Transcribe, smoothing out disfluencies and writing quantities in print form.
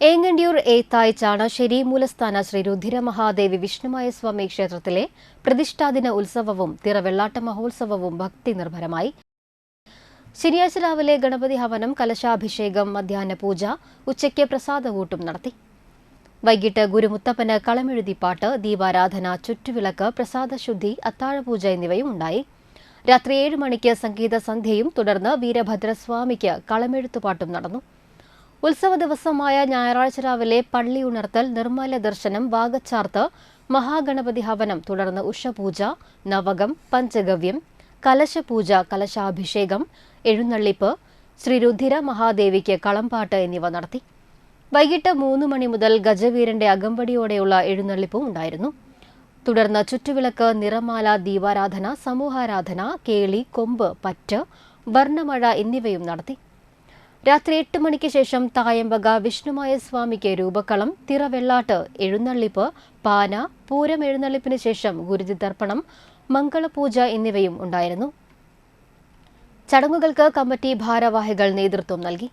ഏങ്ങണ്ടിയൂർ ഏത്തായ് ചാണശ്ശേരി മൂലസ്ഥാന ശ്രീ രുധിര മഹാദേവി വിഷ്ണുമായ സ്വാമി ക്ഷേത്രത്തിലെ പ്രതിഷ്ഠാദിന ഉത്സവവും തിറവെള്ളാട്ട മഹോത്സവവും ഭക്തി നിർഭരമായി. ശനിയാഴ്ച രാവിലെ ഗണപതി ഹവനം, കലശാഭിഷേകം, മധ്യാഹ്ന പൂജ, ഉച്ചയ്ക്ക് പ്രസാദകൂട്ടും നടത്തി. വൈകിട്ട് ഗുരുമുത്തപ്പന് കളമെഴുതിപ്പാട്ട്, ദീപാരാധന, ചുറ്റുവിളക്ക്, പ്രസാദശുദ്ധി, അത്താഴപൂജ എന്നിവയും ഉണ്ടായി. രാത്രി 7 മണിക്ക് സംഗീത സന്ധ്യയും തുടർന്ന് വീരഭദ്രസ്വാമിക്ക് കളമെഴുത്തുപാട്ടും നടന്നു. ഉത്സവ ദിവസമായ ഞായറാഴ്ച രാവിലെ പള്ളി ഉണർത്തൽ, നിർമ്മല ദർശനം, വാഗച്ചാർത്ത്, മഹാഗണപതി ഹവനം, തുടർന്ന് ഉഷപൂജ, നവകം, പഞ്ചഗവ്യം, കലശപൂജ, കലശാഭിഷേകം, എഴുന്നള്ളിപ്പ്, ശ്രീ രുധിര മഹാദേവിക്ക് കളംപാട്ട് എന്നിവ നടത്തി. വൈകിട്ട് 3 മണി മുതൽ ഗജവീരന്റെ അകമ്പടിയോടെയുള്ള എഴുന്നള്ളിപ്പും ഉണ്ടായിരുന്നു. തുടർന്ന് ചുറ്റുവിളക്ക്, നിറമാല, ദീപാരാധന, സമൂഹാരാധന, കേളി, കൊമ്പ്, പറ്റ്, വർണ്ണമഴ എന്നിവയും നടത്തി. രാത്രി 8 മണിക്ക് ശേഷം തായമ്പക വിഷ്ണുമായ സ്വാമിക്ക് രൂപക്കളം, തിറവെള്ളാട്ട്, എഴുന്നള്ളിപ്പ്, പാന, പൂരം എഴുന്നള്ളിപ്പിന് ശേഷം ഗുരുതിതർപ്പണം, മംഗളപൂജ എന്നിവയും ഉണ്ടായിരുന്നു. ചടങ്ങുകൾക്ക് കമ്മിറ്റി ഭാരവാഹികൾ നേതൃത്വം നൽകി.